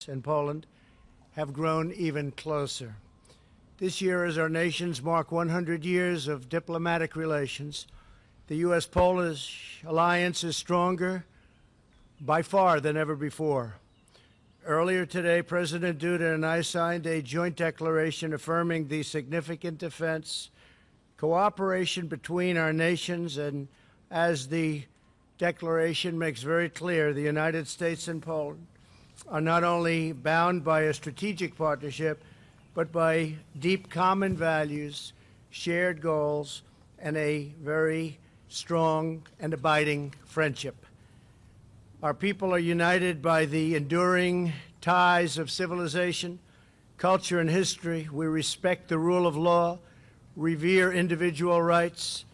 and Poland have grown even closer. This year, as our nations mark 100 years of diplomatic relations, the U.S.-Polish alliance is stronger by far than ever before. Earlier today, President Duda and I signed a joint declaration affirming the significant defense cooperation between our nations, and as the declaration makes very clear, the United States and Poland are not only bound by a strategic partnership, but by deep common values, shared goals, and a very strong and abiding friendship. Our people are united by the enduring ties of civilization, culture, and history. We respect the rule of law, revere individual rights,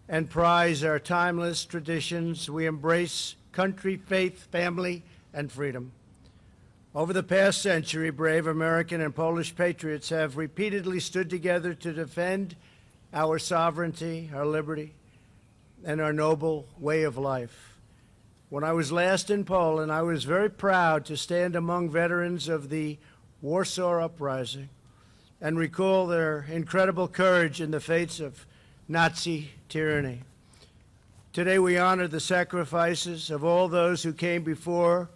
and prize our timeless traditions. We embrace country, faith, family, and freedom. Over the past century, brave American and Polish patriots have repeatedly stood together to defend our sovereignty, our liberty, and our noble way of life. When I was last in Poland, I was very proud to stand among veterans of the Warsaw Uprising and recall their incredible courage in the face of Nazi tyranny. Today, we honor the sacrifices of all those who came before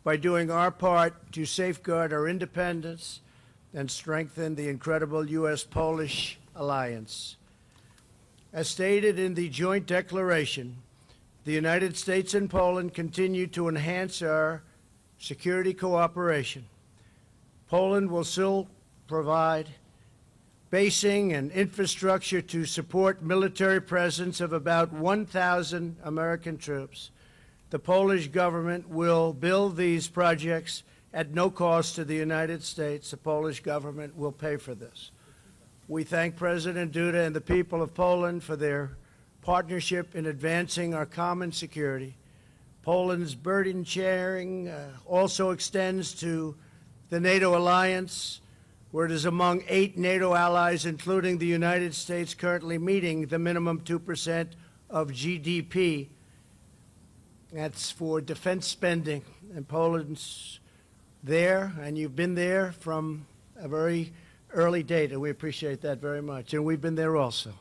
by doing our part to safeguard our independence and strengthen the incredible U.S.-Polish alliance. As stated in the joint declaration, the United States and Poland continue to enhance our security cooperation. Poland will still provide basing and infrastructure to support military presence of about 1,000 American troops. The Polish government will build these projects at no cost to the United States. The Polish government will pay for this. We thank President Duda and the people of Poland for their partnership in advancing our common security. Poland's burden sharing also extends to the NATO alliance, where it is among 8 NATO allies, including the United States, currently meeting the minimum 2% of GDP. That's for defense spending. And Poland's there, and you've been there from a very early date, and we appreciate that very much. And we've been there also.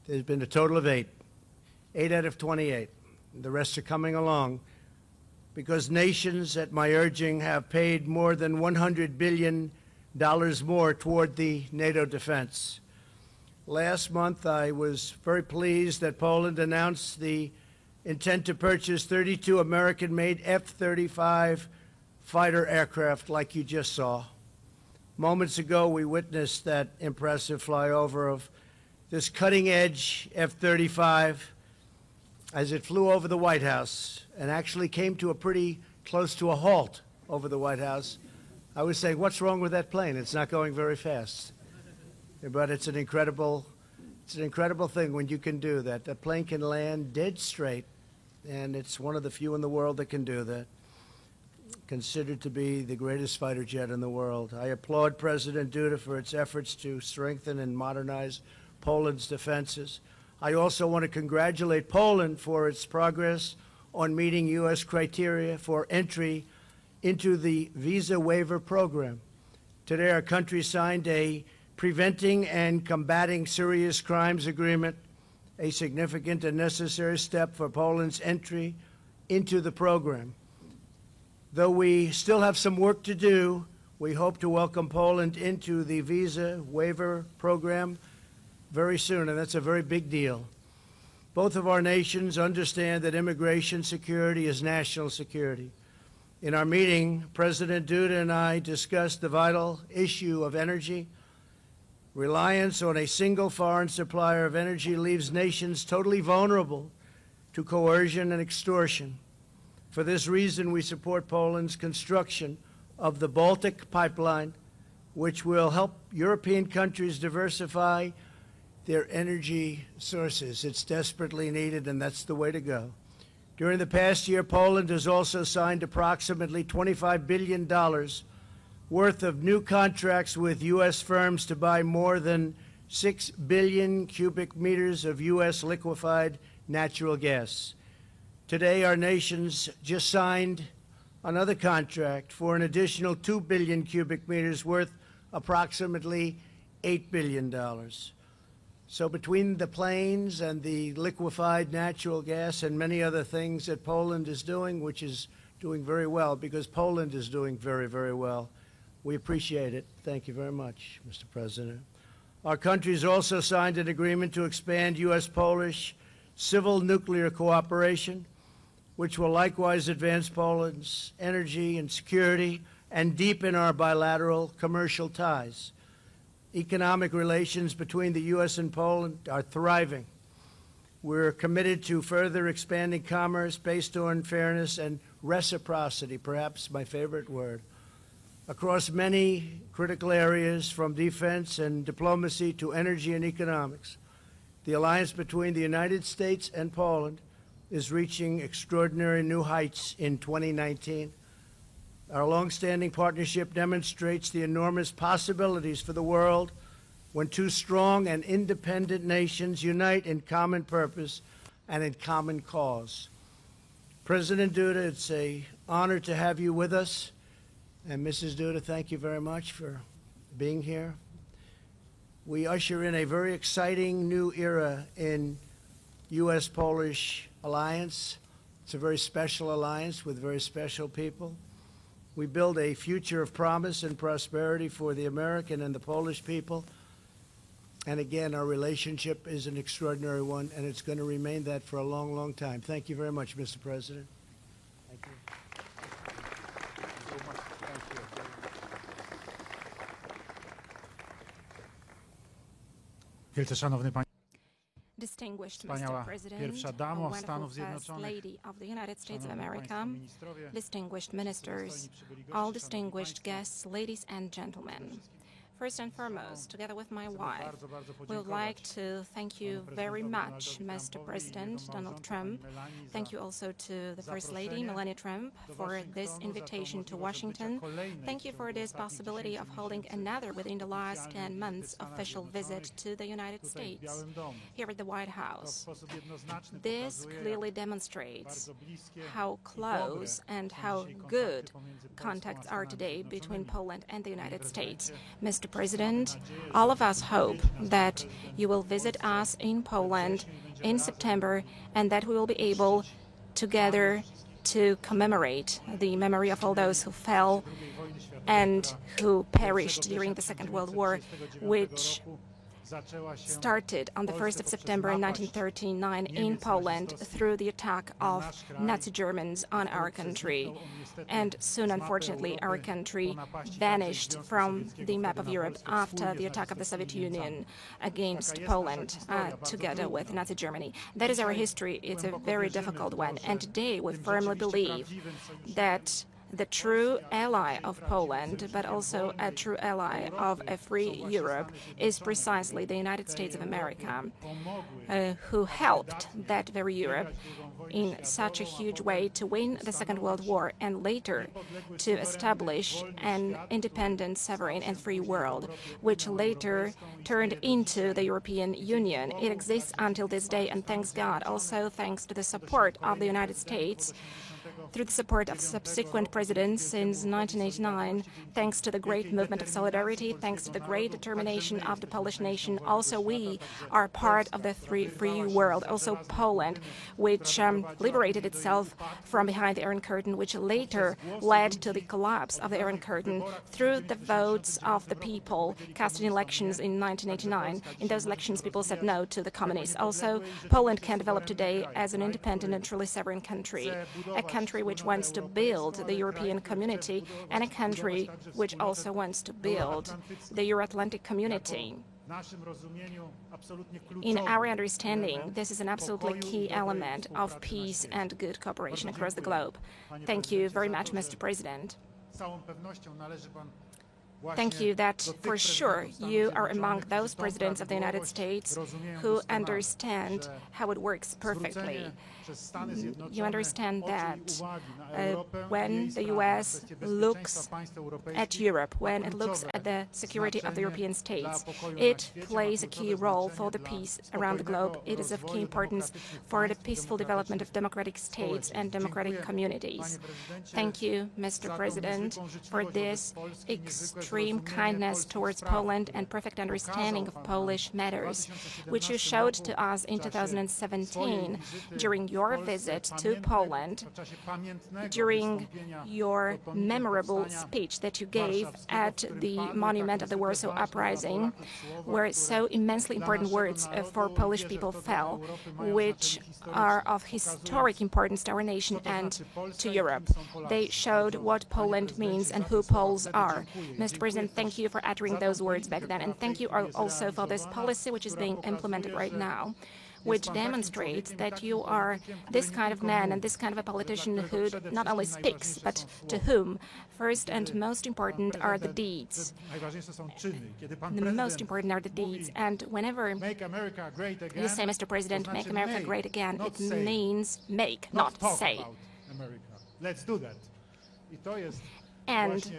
There's been a total of 8 out of 28. The rest are coming along because nations, at my urging, have paid more than $100 billion more toward the NATO defense. Last month, I was very pleased that Poland announced the intent to purchase 32 American-made F-35 fighter aircraft like you just saw. Moments ago, we witnessed that impressive flyover of this cutting-edge F-35 as it flew over the White House and actually came to a pretty close to a halt over the White House. I was saying, what's wrong with that plane? It's not going very fast. But it's an incredible thing when you can do that. The plane can land dead straight, and it's one of the few in the world that can do that. Considered to be the greatest fighter jet in the world. I applaud President Duda for its efforts to strengthen and modernize Poland's defenses. I also want to congratulate Poland for its progress on meeting U.S. criteria for entry into the visa waiver program. Today, our country signed a Preventing and Combating Serious Crimes Agreement, a significant and necessary step for Poland's entry into the program. Though we still have some work to do, we hope to welcome Poland into the visa waiver program very soon, and that's a very big deal. Both of our nations understand that immigration security is national security. In our meeting, President Duda and I discussed the vital issue of energy. Reliance on a single foreign supplier of energy leaves nations totally vulnerable to coercion and extortion. For this reason, we support Poland's construction of the Baltic Pipeline, which will help European countries diversify their energy sources. It's desperately needed, and that's the way to go. During the past year, Poland has also signed approximately $25 billion worth of new contracts with U.S. firms to buy more than 6 billion cubic meters of U.S. liquefied natural gas. Today, our nations just signed another contract for an additional 2 billion cubic meters worth approximately $8 billion. So between the planes and the liquefied natural gas and many other things that Poland is doing, which is doing very well, because Poland is doing very, very well, we appreciate it. Thank you very much, Mr. President. Our countries also signed an agreement to expand U.S.-Polish civil nuclear cooperation, which will likewise advance Poland's energy and security and deepen our bilateral commercial ties. Economic relations between the U.S. and Poland are thriving. We're committed to further expanding commerce based on fairness and reciprocity, perhaps my favorite word, across many critical areas from defense and diplomacy to energy and economics. The alliance between the United States and Poland is reaching extraordinary new heights in 2019. Our longstanding partnership demonstrates the enormous possibilities for the world when two strong and independent nations unite in common purpose and in common cause. President Duda, it's an honor to have you with us. And Mrs. Duda, thank you very much for being here. We usher in a very exciting new era in U.S.-Polish alliance. It's a very special alliance with very special people. We build a future of promise and prosperity for the American and the Polish people. And again, our relationship is an extraordinary one, and it's going to remain that for a long, long time. Thank you very much, Mr. President. Thank you. Wielce szanowny panie, Distinguished wspaniała Mr. President, pierwsza damo wonderful Stanów First Zjednoczonych, Lady of the United States of szanowni America, państwo ministrowie, distinguished ministers, dostojni przybyli goście, all szanowni distinguished państwo. guests, ladies and gentlemen. First and foremost, together with my wife, bardzo we would like to thank you very much, Mr. President Donald Trump. Thank you also to the First Lady, Melania Trump, for this invitation to Washington. Thank you for this possibility of holding another within the last 10 months official visit to the United States, here at the White House. This clearly demonstrates how close and how good contacts are today between Poland and the United States. Mr. President, all of us hope that you will visit us in Poland in September and that we will be able together to commemorate the memory of all those who fell and who perished during the Second World War, which started on the 1st of September 1939 in Poland through the attack of Nazi Germans on our country. And soon, unfortunately, our country vanished from the map of Europe after the attack of the Soviet Union against Poland, together with Nazi Germany. That is our history. It's a very difficult one. And today, we firmly believe that the true ally of Poland, but also a true ally of a free Europe, is precisely the United States of America, who helped that very Europe in such a huge way to win the Second World War and later to establish an independent, sovereign and free world, which later turned into the European Union. It exists until this day, and thanks God, also thanks to the support of the United States, through the support of subsequent presidents since 1989, thanks to the great movement of solidarity, thanks to the great determination of the Polish nation. Also, we are part of the free world. Also, Poland, which liberated itself from behind the Iron Curtain, which later led to the collapse of the Iron Curtain through the votes of the people cast in elections in 1989. In those elections, people said no to the communists. Also, Poland can develop today as an independent and truly sovereign country, a country which wants to build the European community, and a country which also wants to build the Euro-Atlantic community. In our understanding, this is an absolutely key element of peace and good cooperation across the globe. Thank you very much, Mr. President. thank you that for sure you are among those presidents of the United States who understand how it works perfectly. You understand that when the U.S. looks at Europe, when it looks at the security of the European states, it plays a key role for the peace around the globe. It is of key importance for the peaceful development of democratic states and democratic communities. Thank you, Mr. President, for this extreme kindness towards Poland and perfect understanding of Polish matters, which you showed to us in 2017 during your visit to Poland, during your memorable speech that you gave at the monument of the Warsaw Uprising, where so immensely important words for Polish people fell, which are of historic importance to our nation and to Europe. They showed what Poland means and who Poles are. Mr. President, thank you for uttering those words back then, and thank you also for this policy which is being implemented right now, which demonstrates that you are this kind of man and this kind of a politician who not only speaks, but to whom first and most important are the deeds. The most important are the deeds. And whenever you say, Mr. President, make America great again, it means make, not say. Let's do that. And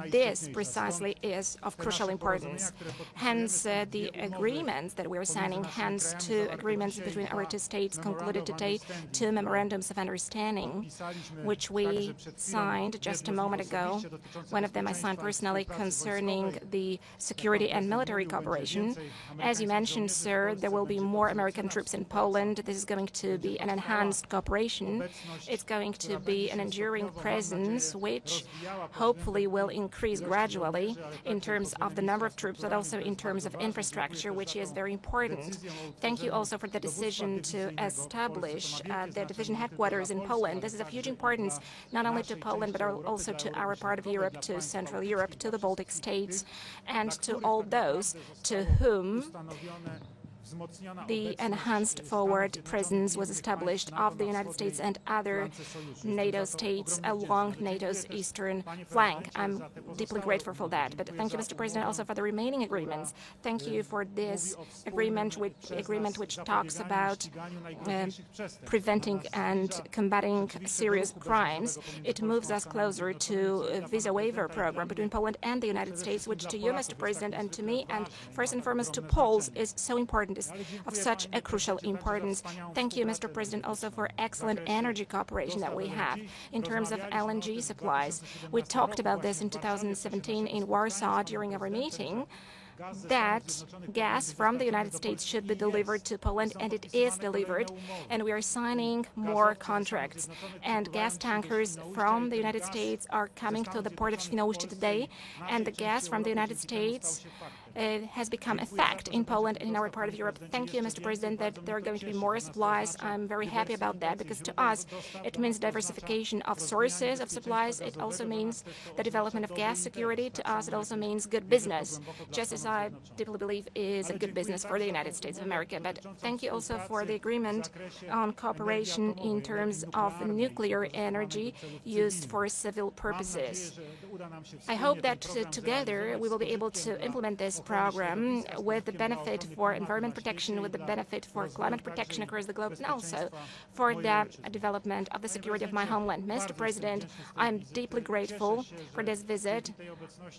this precisely is of crucial importance. Hence, the agreements that we're signing, hence two agreements between our two states concluded today, two memorandums of understanding, which we signed just a moment ago. One of them I signed personally concerning the security and military cooperation. As you mentioned, sir, there will be more American troops in Poland. This is going to be an enhanced cooperation. It's going to be an enduring presence, which hopefully will increase gradually in terms of the number of troops, but also in terms of infrastructure, which is very important. Thank you also for the decision to establish the division headquarters in Poland. This is of huge importance, not only to Poland, but also to our part of Europe, to Central Europe, to the Baltic states, and to all those to whom the enhanced forward presence was established of the United States and other NATO states along NATO's eastern flank. I'm deeply grateful for that. But thank you, Mr. President, also for the remaining agreements. Thank you for this agreement which talks about preventing and combating serious crimes. It moves us closer to a visa waiver program between Poland and the United States, which to you, Mr. President, and to me, and first and foremost to Poles, is so important. Of such a crucial importance. Thank you, Mr. President, also for excellent energy cooperation that we have in terms of LNG supplies. We talked about this in 2017 in Warsaw during our meeting, that gas from the United States should be delivered to Poland, and it is delivered, and we are signing more contracts. And gas tankers from the United States are coming to the port of Świnoujście today, and the gas from the United States has become a fact in Poland and in our part of Europe. Thank you, Mr. President, that there are going to be more supplies. I'm very happy about that, because to us it means diversification of sources of supplies. It also means the development of gas security. To us it also means good business, just as I deeply believe is a good business for the United States of America. But thank you also for the agreement on cooperation in terms of nuclear energy used for civil purposes. I hope that together we will be able to implement this program with the benefit for environment protection, with the benefit for climate protection across the globe, and also for the development of the security of my homeland. Mr. President, I'm deeply grateful for this visit.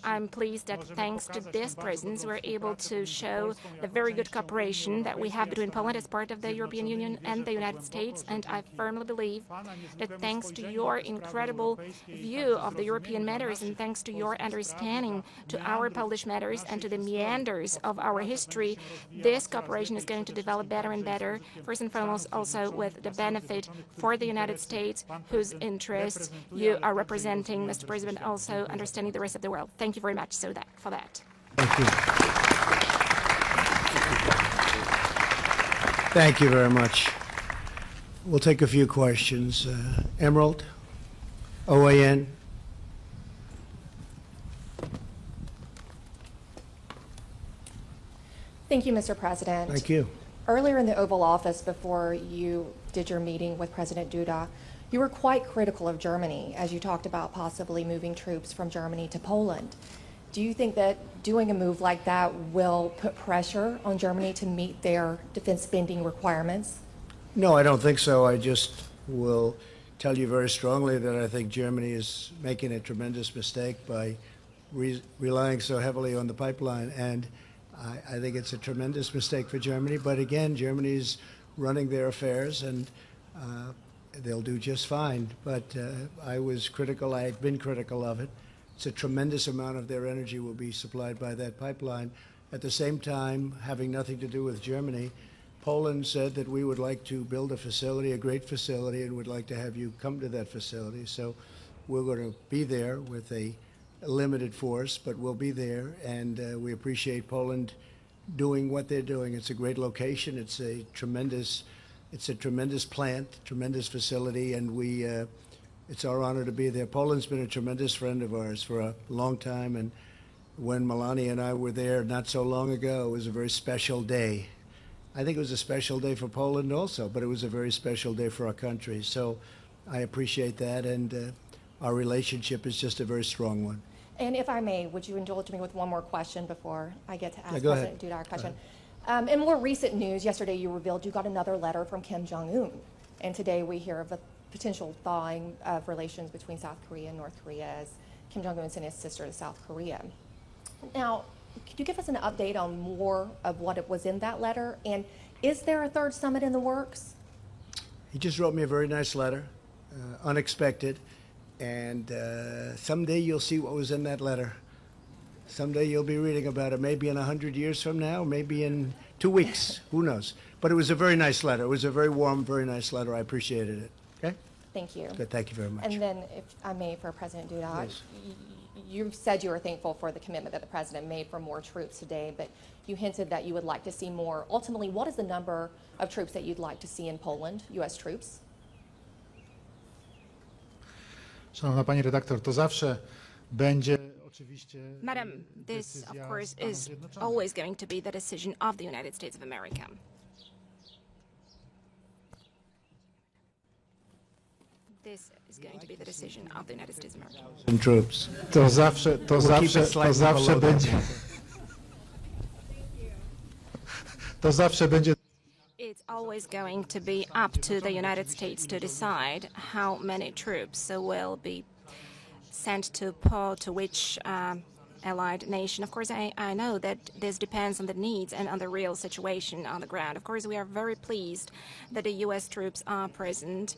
I'm pleased that thanks to this presence we're able to show the very good cooperation that we have between Poland as part of the European Union and the United States, and I firmly believe that thanks to your incredible view of the European matters and thanks to your understanding to our Polish matters and to the meanders of our history, this cooperation is going to develop better and better, first and foremost also with the benefit for the United States, whose interests you are representing, Mr. President, also understanding the rest of the world. Thank you very much for that. Thank you. Thank you very much. We'll take a few questions. Emerald, OAN. Thank you, Mr. President. Thank you. Earlier in the Oval Office, before you did your meeting with President Duda, you were quite critical of Germany as you talked about possibly moving troops from Germany to Poland. Do you think that doing a move like that will put pressure on Germany to meet their defense spending requirements? No, I don't think so. I just will tell you very strongly that I think Germany is making a tremendous mistake by relying so heavily on the pipeline. And I think it's a tremendous mistake for Germany. But again, Germany's running their affairs, and they'll do just fine. But I was critical. I had been critical of it. It's a tremendous amount of their energy will be supplied by that pipeline. At the same time, having nothing to do with Germany, Poland said that we would like to build a facility, a great facility, and would like to have you come to that facility. So we're going to be there with a limited force, but we'll be there, and we appreciate Poland doing what they're doing. It's a great location. It's a tremendous plant, tremendous facility, and it's our honor to be there. Poland's been a tremendous friend of ours for a long time, and when Melania and I were there not so long ago, it was a very special day. I think it was a special day for Poland also, but it was a very special day for our country. So I appreciate that, and our relationship is just a very strong one. And if I may, would you indulge me with one more question before I get to ask go President Duda our question? In more recent news, yesterday you revealed you got another letter from Kim Jong-un, and today we hear of a potential thawing of relations between South Korea and North Korea as Kim Jong-un sent his sister to South Korea. Now, could you give us an update on more of what it was in that letter? And is there a third summit in the works? He just wrote me a very nice letter, unexpected, and someday you'll see what was in that letter. Someday you'll be reading about it, maybe in 100 years from now, maybe in 2 weeks, who knows. But it was a very nice letter. It was a very warm, very nice letter. I appreciated it. Okay? Thank you. Good, thank you very much. And then, if I may, for President Duda, Yes. you said you were thankful for the commitment that the President made for more troops today, but you hinted that you would like to see more. Ultimately, what is the number of troops that you'd like to see in Poland, U.S. troops? Szanowna Pani Redaktor, to zawsze będzie oczywiście... Madam, this, of course, is always going to be the decision of the United States of America. This is going to be the decision of the United States of America. And troops. To zawsze będzie... To zawsze będzie... It's always going to be up to the United States to decide how many troops will be sent to which allied nation. Of course, I know that this depends on the needs and on the real situation on the ground. Of course, we are very pleased that the U.S. troops are present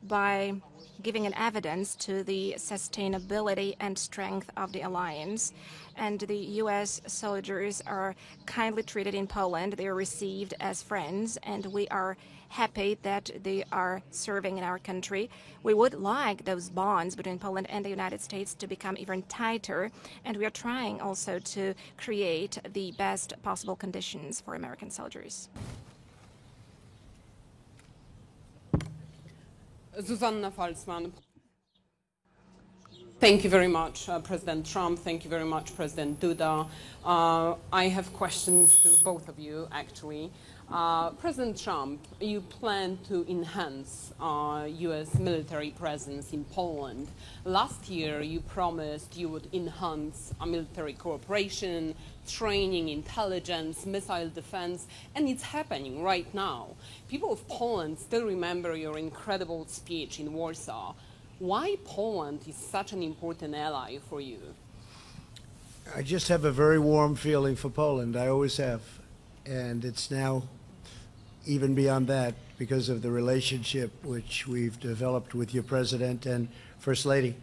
by giving an evidence to the sustainability and strength of the alliance. And the U.S. soldiers are kindly treated in Poland. They are received as friends, and we are happy that they are serving in our country. We would like those bonds between Poland and the United States to become even tighter, and we are trying also to create the best possible conditions for American soldiers. Zuzanna Falzman. Thank you very much, President Trump. Thank you very much, President Duda. I have questions to both of you, actually. President Trump, you plan to enhance U.S. military presence in Poland. Last year, you promised you would enhance military cooperation, training, intelligence, missile defense, and it's happening right now. People of Poland still remember your incredible speech in Warsaw. Why Poland is such an important ally for you? I just have a very warm feeling for Poland. I always have. And it's now even beyond that because of the relationship which we've developed with your president and First Lady.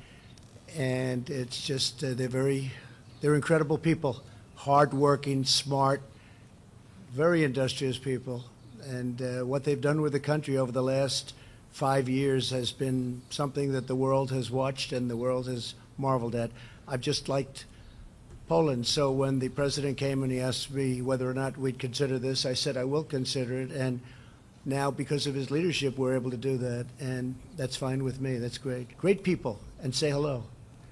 And it's just, they're incredible people, hardworking, smart, very industrious people. And what they've done with the country over the last 5 years has been something that the world has watched and the world has marveled at. I've just liked Poland. So when the president came and he asked me whether or not we'd consider this, I said I will consider it. And now, because of his leadership, we're able to do that. And that's fine with me. That's great. Great people. And say hello.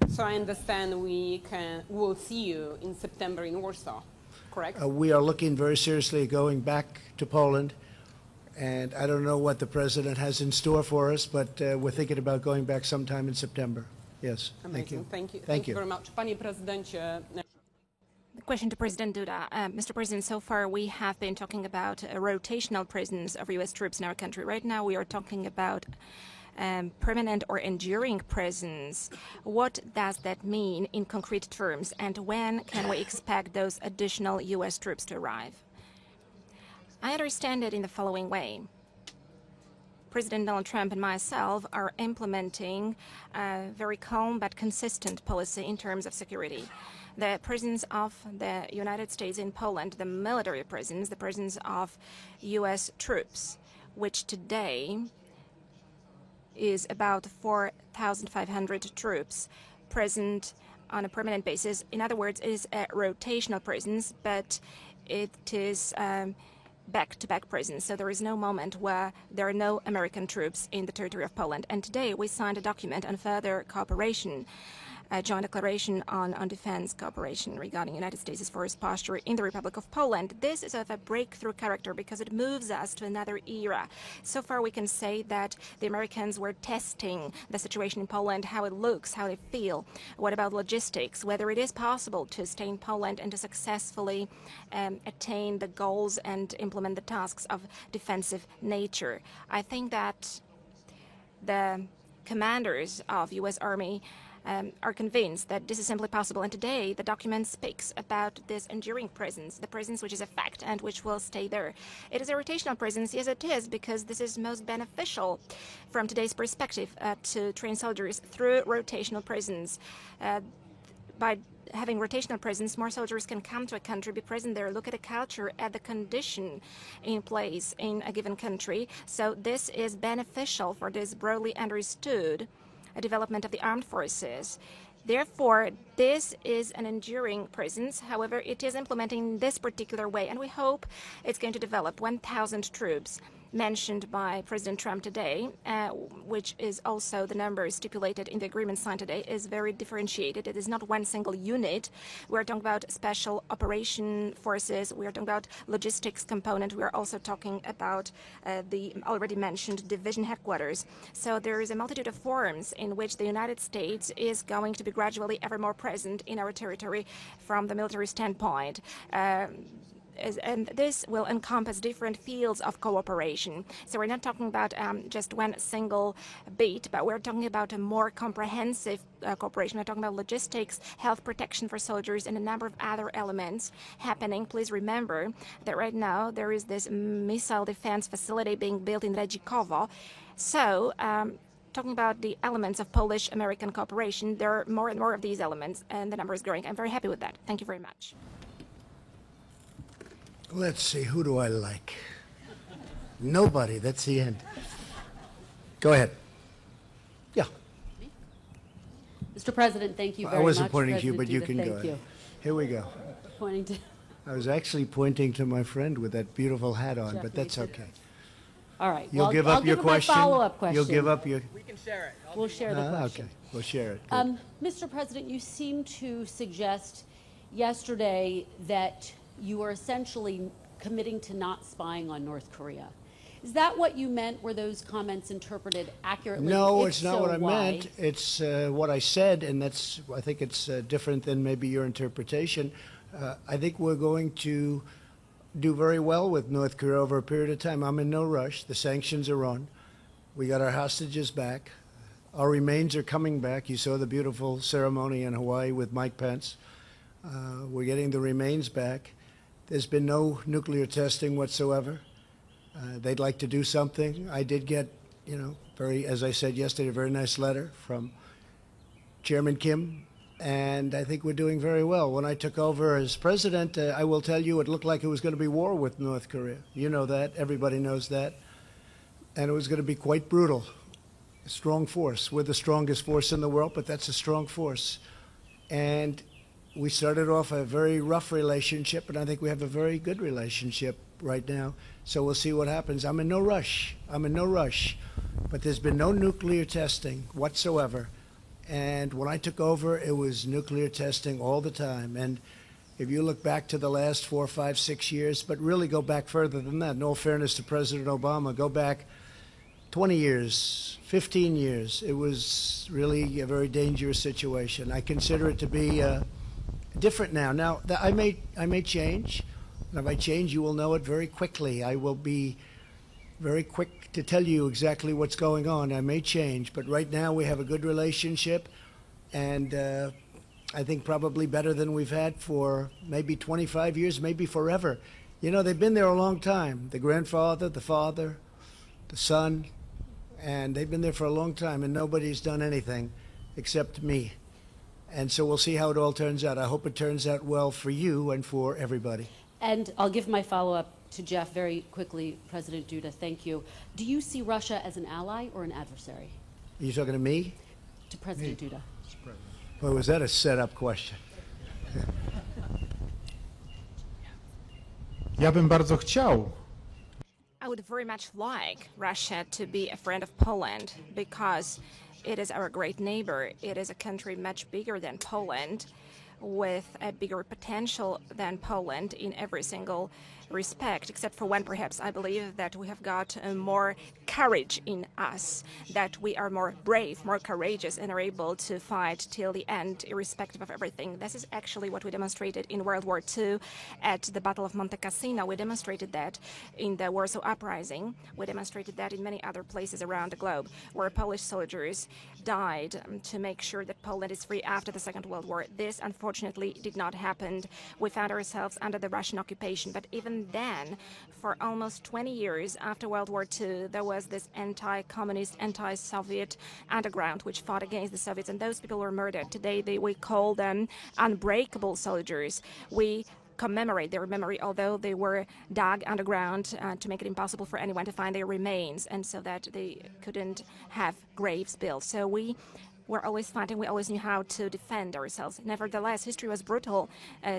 So I understand we'll see you in September in Warsaw, correct? We are looking very seriously at going back to Poland. And I don't know what the president has in store for us, but we're thinking about going back sometime in September. Yes. Amazing. Thank you. Thank you. Thank you very much. Panie prezydencie. question to President Duda. Mr. President, so far we have been talking about rotational presence of U.S. troops in our country. Right now we are talking about permanent or enduring presence. What does that mean in concrete terms, and when can we expect those additional U.S. troops to arrive? I understand it in the following way. President Donald Trump and myself are implementing a very calm but consistent policy in terms of security. The presence of the United States in Poland, the military presence, the presence of U.S. troops, which today is about 4,500 troops present on a permanent basis. In other words, it is a rotational presence, but it is back-to-back presence, so there is no moment where there are no American troops in the territory of Poland. And today we signed a document on further cooperation, a joint declaration on defense cooperation regarding United States' force posture in the Republic of Poland. This is of a breakthrough character because it moves us to another era. So far we can say that the Americans were testing the situation in Poland, how it looks, how they feel. What about logistics, whether it is possible to stay in Poland and to successfully attain the goals and implement the tasks of defensive nature. I think that the commanders of U.S. Army are convinced that this is simply possible. And today, the document speaks about this enduring presence, the presence which is a fact and which will stay there. It is a rotational presence, yes it is, because this is most beneficial from today's perspective to train soldiers through rotational presence. By having rotational presence, more soldiers can come to a country, be present there, look at the culture, at the condition in place in a given country. So this is beneficial for this broadly understood development of the armed forces. Therefore, this is an enduring presence. However, it is implementing this particular way, and we hope it's going to develop 1,000 troops mentioned by President Trump today, which is also the number stipulated in the agreement signed today, is very differentiated. It is not one single unit. We're talking about special operation forces. We are talking about logistics component. We are also talking about the already mentioned division headquarters. So there is a multitude of forms in which the United States is going to be gradually ever more present in our territory from the military standpoint. And this will encompass different fields of cooperation. So we're not talking about just one single beat, but we're talking about a more comprehensive cooperation. We're talking about logistics, health protection for soldiers, and a number of other elements happening. Please remember that right now there is this missile defense facility being built in Redzikowo. So talking about the elements of Polish-American cooperation, there are more and more of these elements, and the number is growing. I'm very happy with that. Thank you very much. Let's see, who do I like? Nobody, that's the end. Go ahead. Yeah. Mr. President, thank you very much. I wasn't pointing to you, but you President can Duda, go thank ahead. Here we go. Pointing to. I was actually pointing to my friend with that beautiful hat on, Jeff but that's Mason. okay. All right. You'll well, give I'll up your give him my question? follow-up question. You'll give up your... We can share it. We'll share the question. Okay, we'll share it. Good. Mr. President, you seem to suggest yesterday that you are essentially committing to not spying on North Korea. Is that what you meant? Were those comments interpreted accurately? No, If it's not so, what I why? meant. It's what I said, and that's. I think it's different than maybe your interpretation. I think we're going to do very well with North Korea over a period of time. I'm in no rush. The sanctions are on. We got our hostages back. Our remains are coming back. You saw the beautiful ceremony in Hawaii with Mike Pence. We're getting the remains back. There's been no nuclear testing whatsoever. They'd like to do something. I did get, as I said yesterday, a very nice letter from Chairman Kim, and I think we're doing very well. When I took over as president, I will tell you, it looked like it was going to be war with North Korea. You know that. Everybody knows that. And it was going to be quite brutal. A strong force. We're the strongest force in the world, but that's a strong force. And we started off a very rough relationship, and I think we have a very good relationship right now. So we'll see what happens. I'm in no rush. But there's been no nuclear testing whatsoever. And when I took over, it was nuclear testing all the time. And if you look back to the last 4, 5, 6 years, but really go back further than that, in all fairness to President Obama, go back 20 years, 15 years, it was really a very dangerous situation. I consider it to be different now. Now, I may change. And if I change, you will know it very quickly. I will be very quick to tell you exactly what's going on. I may change, but right now we have a good relationship, and I think probably better than we've had for maybe 25 years, maybe forever. You know, they've been there a long time. The grandfather, the father, the son, and they've been there for a long time, and nobody's done anything except me. And so we'll see how it all turns out. I hope it turns out well for you and for everybody. And I'll give my follow-up to Jeff very quickly. President Duda, thank you. Do you see Russia as an ally or an adversary? Are you talking to me? To President Duda. Or was that a set-up question? Ja bym bardzo chciał, I would very much like Russia to be a friend of Poland because it is our great neighbor. It is a country much bigger than Poland, with a bigger potential than Poland in every single respect, except for one, perhaps. I believe that we have got more courage in us, that we are more brave, more courageous, and are able to fight till the end, irrespective of everything. This is actually what we demonstrated in World War II at the Battle of Monte Cassino. We demonstrated that in the Warsaw Uprising. We demonstrated that in many other places around the globe, where Polish soldiers died to make sure that Poland is free after the Second World War. This, unfortunately, did not happen. We found ourselves under the Russian occupation, but even then, for almost 20 years after World War II, there was this anti-communist, anti-Soviet underground which fought against the Soviets, and those people were murdered. Today, we call them unbreakable soldiers. We commemorate their memory, although they were dug underground to make it impossible for anyone to find their remains, and so that they couldn't have graves built. So we were always fighting. We always knew how to defend ourselves. Nevertheless, history was brutal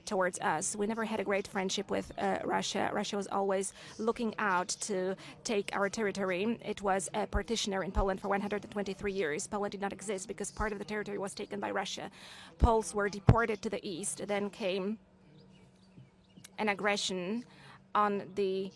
towards us. We never had a great friendship with Russia. Russia was always looking out to take our territory. It was a partitioner in Poland for 123 years. Poland did not exist because part of the territory was taken by Russia. Poles were deported to the east. Then came an aggression on the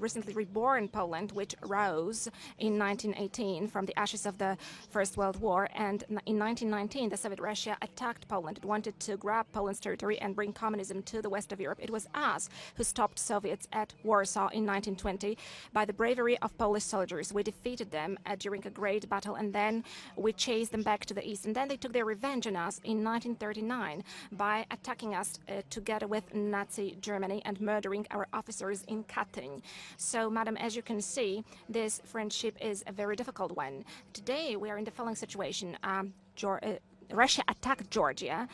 recently reborn Poland, which rose in 1918 from the ashes of the First World War. And in 1919, the Soviet Russia attacked Poland. It wanted to grab Poland's territory and bring communism to the west of Europe. It was us who stopped Soviets at Warsaw in 1920 by the bravery of Polish soldiers. We defeated them during a great battle, and then we chased them back to the east. And then they took their revenge on us in 1939 by attacking us together with Nazi Germany and murdering our officers in Katyn. So, madam, as you can see, this friendship is a very difficult one. Today, we are in the following situation. Russia attacked Georgia.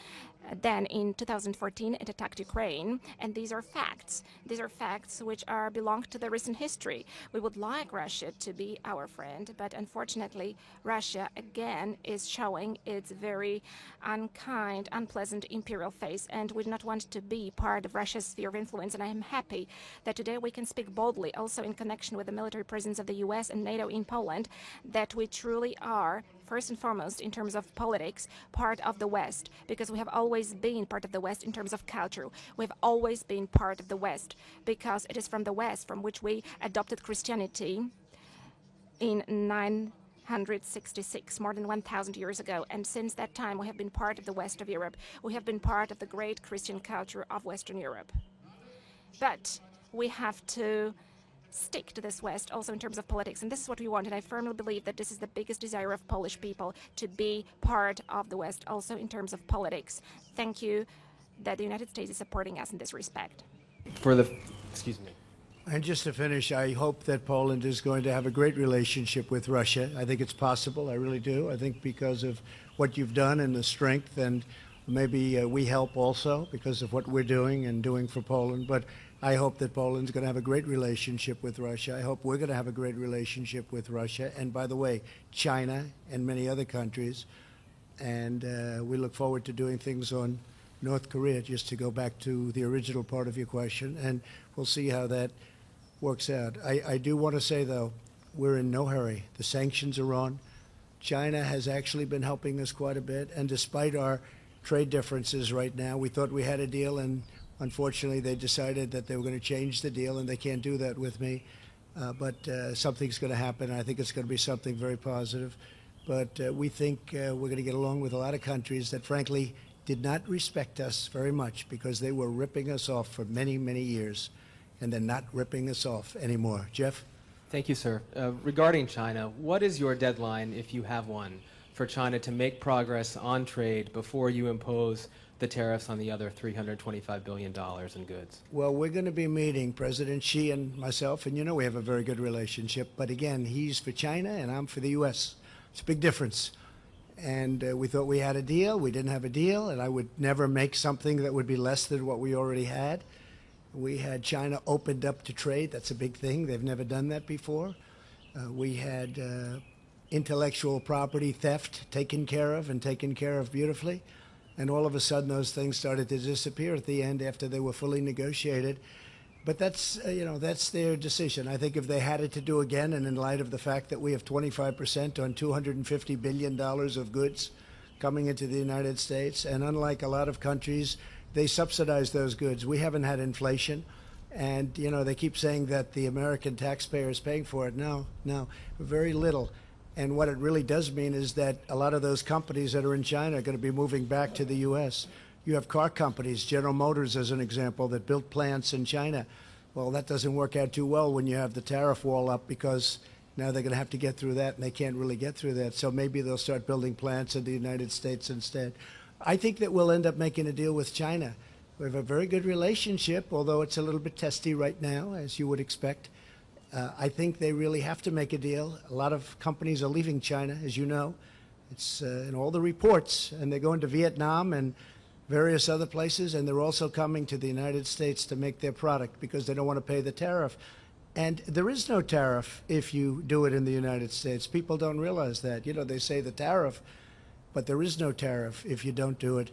Then in 2014, it attacked Ukraine, and these are facts. These are facts which belong to the recent history. We would like Russia to be our friend, but unfortunately, Russia again is showing its very unkind, unpleasant imperial face, and we do not want to be part of Russia's sphere of influence. And I am happy that today we can speak boldly, also in connection with the military presence of the U.S. and NATO in Poland, that we truly are, first and foremost, in terms of politics, part of the West, because we have always been part of the West in terms of culture. We've always been part of the West because it is from the West from which we adopted Christianity in 966, more than 1,000 years ago. And since that time, we have been part of the West of Europe. We have been part of the great Christian culture of Western Europe. But we have to stick to this West also in terms of politics, and this is what we want, and I firmly believe that this is the biggest desire of Polish people, to be part of the West also in terms of politics. Thank you that the United States is supporting us in this respect. Excuse me. And just to finish, I hope that Poland is going to have a great relationship with Russia. I think it's possible, I really do. I think because of what you've done and the strength, and maybe we help also because of what we're doing and doing for Poland. But I hope that Poland's going to have a great relationship with Russia. I hope we're going to have a great relationship with Russia. And by the way, China and many other countries. And we look forward to doing things on North Korea, just to go back to the original part of your question. And we'll see how that works out. I do want to say, though, we're in no hurry. The sanctions are on. China has actually been helping us quite a bit. And despite our trade differences right now, we thought we had a deal, and unfortunately, they decided that they were going to change the deal, and they can't do that with me. But something's going to happen. I think it's going to be something very positive. But we think we're going to get along with a lot of countries that, frankly, did not respect us very much because they were ripping us off for many, many years, and they're not ripping us off anymore. Jeff? Thank you, sir. Regarding China, what is your deadline, if you have one, for China to make progress on trade before you impose the tariffs on the other $325 billion in goods? Well, we're going to be meeting President Xi and myself, and you know we have a very good relationship. But again, he's for China and I'm for the U.S. It's a big difference. And we thought we had a deal. We didn't have a deal, and I would never make something that would be less than what we already had. We had China opened up to trade. That's a big thing. They've never done that before. We had intellectual property theft taken care of, and taken care of beautifully. And all of a sudden, those things started to disappear at the end after they were fully negotiated. But that's, that's their decision. I think if they had it to do again, and in light of the fact that we have 25% on $250 billion of goods coming into the United States, and unlike a lot of countries, they subsidize those goods. We haven't had inflation. And, they keep saying that the American taxpayer is paying for it. No, very little. And what it really does mean is that a lot of those companies that are in China are going to be moving back to the U.S. You have car companies, General Motors as an example, that built plants in China. Well, that doesn't work out too well when you have the tariff wall up, because now they're going to have to get through that, and they can't really get through that. So maybe they'll start building plants in the United States instead. I think that we'll end up making a deal with China. We have a very good relationship, although it's a little bit testy right now, as you would expect. I think they really have to make a deal. A lot of companies are leaving China, as you know. It's in all the reports, and they're going to Vietnam and various other places, and they're also coming to the United States to make their product because they don't want to pay the tariff. And there is no tariff if you do it in the United States. People don't realize that. They say the tariff, but there is no tariff if you don't do it.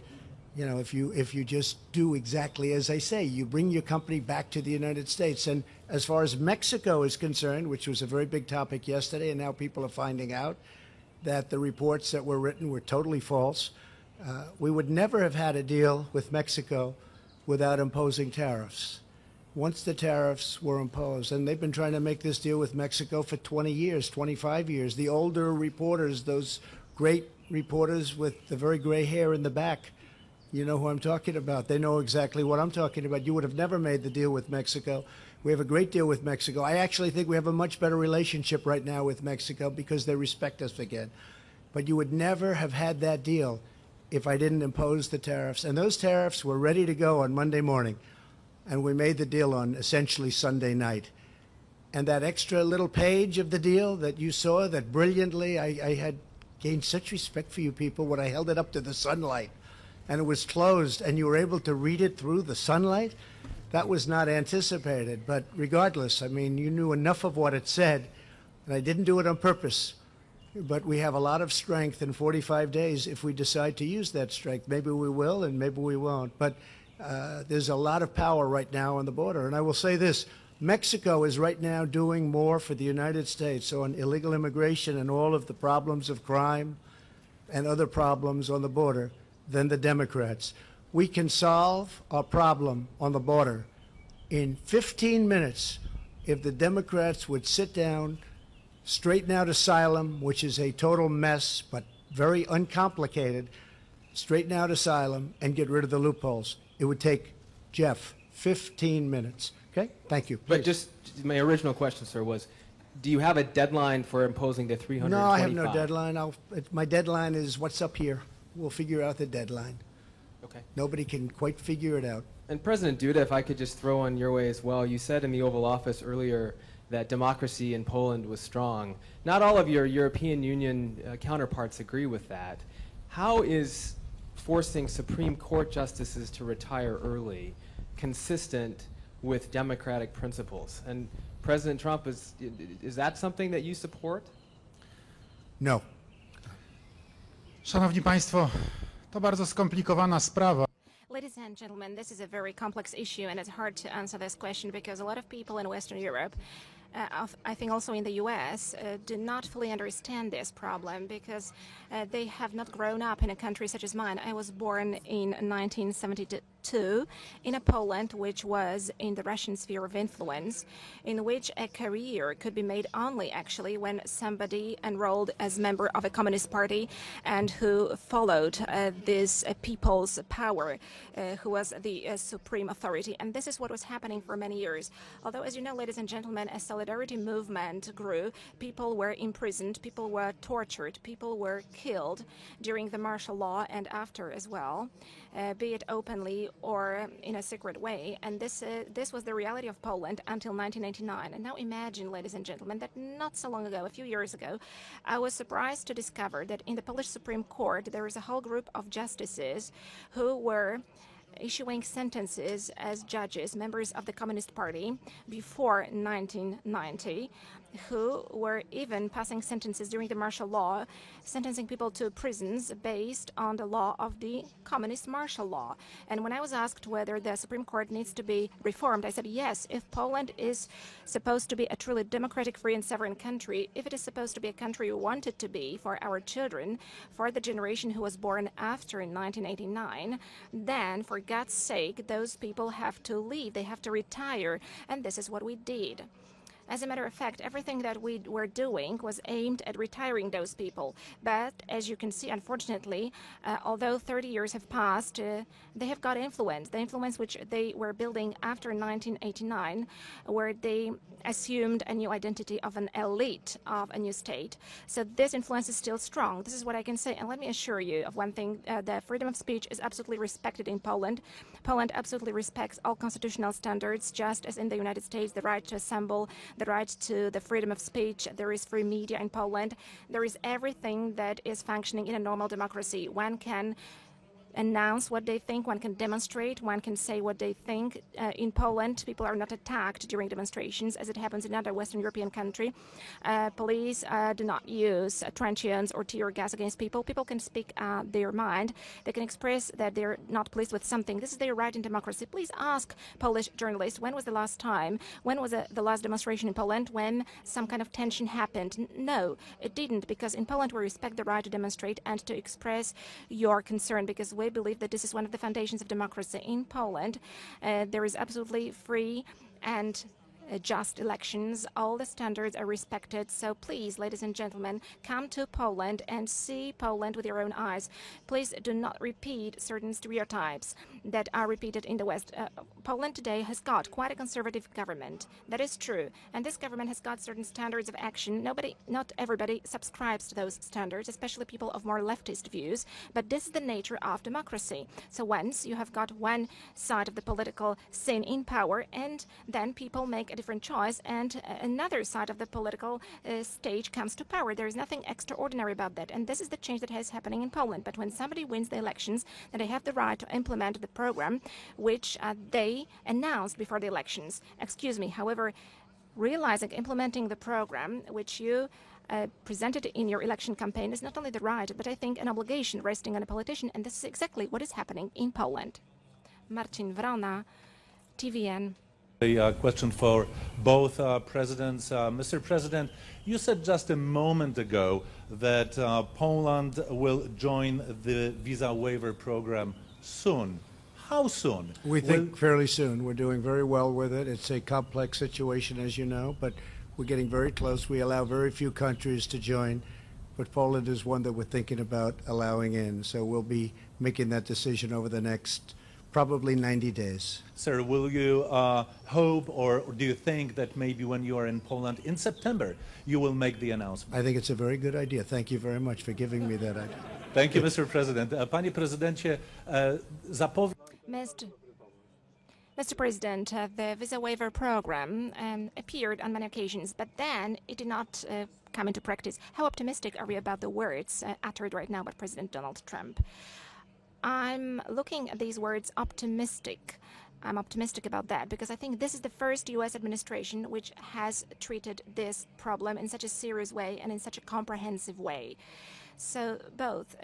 If you just do exactly as I say, you bring your company back to the United States. And as far as Mexico is concerned, which was a very big topic yesterday, and now people are finding out that the reports that were written were totally false. We would never have had a deal with Mexico without imposing tariffs. Once the tariffs were imposed, and they've been trying to make this deal with Mexico for 20 years, 25 years. The older reporters, those great reporters with the very gray hair in the back, you know who I'm talking about. They know exactly what I'm talking about. You would have never made the deal with Mexico. We have a great deal with Mexico. I actually think we have a much better relationship right now with Mexico because they respect us again. But you would never have had that deal if I didn't impose the tariffs. And those tariffs were ready to go on Monday morning. And we made the deal on essentially Sunday night. And that extra little page of the deal that you saw, that brilliantly, I had gained such respect for you people when I held it up to the sunlight. And it was closed, and you were able to read it through the sunlight. That was not anticipated. But regardless, I mean, you knew enough of what it said, and I didn't do it on purpose. But we have a lot of strength in 45 days if we decide to use that strength. Maybe we will, and maybe we won't. But there's a lot of power right now on the border. And I will say this, Mexico is right now doing more for the United States on illegal immigration and all of the problems of crime and other problems on the border than the Democrats. We can solve our problem on the border in 15 minutes if the Democrats would sit down, straighten out asylum, which is a total mess, but very uncomplicated, straighten out asylum and get rid of the loopholes. It would take, Jeff, 15 minutes. Okay? Thank you. But just my original question, sir, was, do you have a deadline for imposing the 325? No, I have no deadline. My deadline is what's up here. We'll figure out the deadline. Okay. Nobody can quite figure it out. And President Duda, if I could just throw on your way as well, you said in the Oval Office earlier that democracy in Poland was strong. Not all of your European Union counterparts agree with that. How is forcing Supreme Court justices to retire early consistent with democratic principles? And President Trump, is that something that you support? No. Szanowni Państwo, to bardzo skomplikowana sprawa. Ladies and gentlemen, this is a very complex issue, and it's hard to answer this question because a lot of people in Western Europe, I think also in the US, do not fully understand this problem because they have not grown up in a country such as mine. I was born in 1970. too, in a Poland which was in the Russian sphere of influence, in which a career could be made only actually when somebody enrolled as member of a communist party and who followed this people's power, who was the supreme authority. And this is what was happening for many years. Although, as you know, ladies and gentlemen, a solidarity movement grew. People were imprisoned, people were tortured, people were killed during the martial law and after as well, be it openly or in a secret way. And this was the reality of Poland until 1989. And now imagine, ladies and gentlemen, that not so long ago, a few years ago, I was surprised to discover that in the Polish Supreme Court there is a whole group of justices who were issuing sentences as judges, members of the Communist Party before 1990, who were even passing sentences during the martial law, sentencing people to prisons based on the law of the communist martial law. And when I was asked whether the Supreme Court needs to be reformed, I said yes, if Poland is supposed to be a truly democratic, free and sovereign country, if it is supposed to be a country we want it to be for our children, for the generation who was born after 1989, then for God's sake, those people have to leave, they have to retire, and this is what we did. As a matter of fact, everything that we were doing was aimed at retiring those people. But as you can see, unfortunately, although 30 years have passed, they have got influence, the influence which they were building after 1989, where they assumed a new identity of an elite of a new state. So this influence is still strong. This is what I can say. And let me assure you of one thing, that freedom of speech is absolutely respected in Poland. Poland absolutely respects all constitutional standards, just as in the United States, the right to assemble, the right to the freedom of speech. There is free media in Poland. There is everything that is functioning in a normal democracy. One can announce what they think, one can demonstrate, one can say what they think. In Poland, people are not attacked during demonstrations as it happens in other Western European countries. Police do not use truncheons or tear gas against people. People can speak their mind. They can express that they're not pleased with something. This is their right in democracy. Please ask Polish journalists, when was the last time, when was the last demonstration in Poland when some kind of tension happened? No, it didn't, because in Poland we respect the right to demonstrate and to express your concern, because we believe that this is one of the foundations of democracy. In Poland, there is absolutely free and just elections. All the standards are respected. So please, ladies and gentlemen, come to Poland and see Poland with your own eyes. Please do not repeat certain stereotypes that are repeated in the West. Poland today has got quite a conservative government. That is true. And this government has got certain standards of action. Not everybody subscribes to those standards, especially people of more leftist views. But this is the nature of democracy. So once you have got one side of the political scene in power, and then people make a different choice, and another side of the political stage comes to power. There is nothing extraordinary about that, and this is the change that is happening in Poland. But when somebody wins the elections, then they have the right to implement the program which they announced before the elections. Excuse me. However, realizing implementing the program which you presented in your election campaign is not only the right, but I think an obligation resting on a politician, and this is exactly what is happening in Poland. Marcin Wrona, TVN. A question for both presidents. Mr. President, you said just a moment ago that Poland will join the visa waiver program soon. How soon? We think fairly soon. We're doing very well with it. It's a complex situation, as you know, but we're getting very close. We allow very few countries to join, but Poland is one that we're thinking about allowing in. So we'll be making that decision over the next probably 90 days. Sir, will you hope, or do you think that maybe when you are in Poland in September, you will make the announcement? I think it's a very good idea. Thank you very much for giving me that idea. Thank you, Mr. President. Panie prezydencie, Mr. President, the visa waiver program appeared on many occasions, but then it did not come into practice. How optimistic are we about the words uttered right now by President Donald Trump? I'm looking at these words optimistic. I'm optimistic about that because I think this is the first U.S. administration which has treated this problem in such a serious way and in such a comprehensive way. So both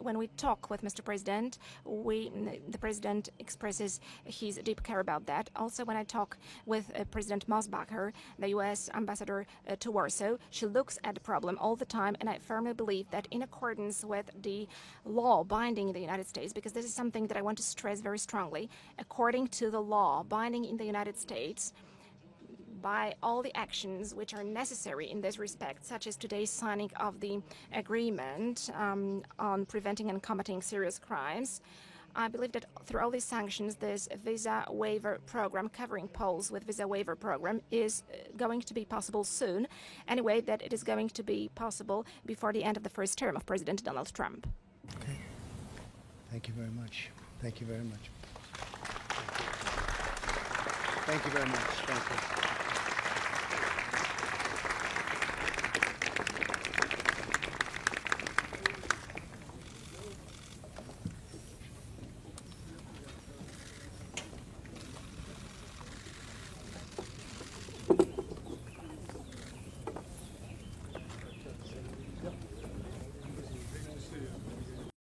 when we talk with Mr. President, the President expresses his deep care about that. Also, when I talk with President Mosbacher, the U.S. ambassador to Warsaw, she looks at the problem all the time, and I firmly believe that in accordance with the law binding in the United States, because this is something that I want to stress very strongly, according to the law binding in the United States, by all the actions which are necessary in this respect, such as today's signing of the agreement on preventing and combating serious crimes, I believe that through all these sanctions, this visa waiver program, covering Poles with visa waiver program, is going to be possible soon. Anyway, that it is going to be possible before the end of the first term of President Donald Trump. Okay. Thank you very much. Thank you very much. Thank you very much. Thank you.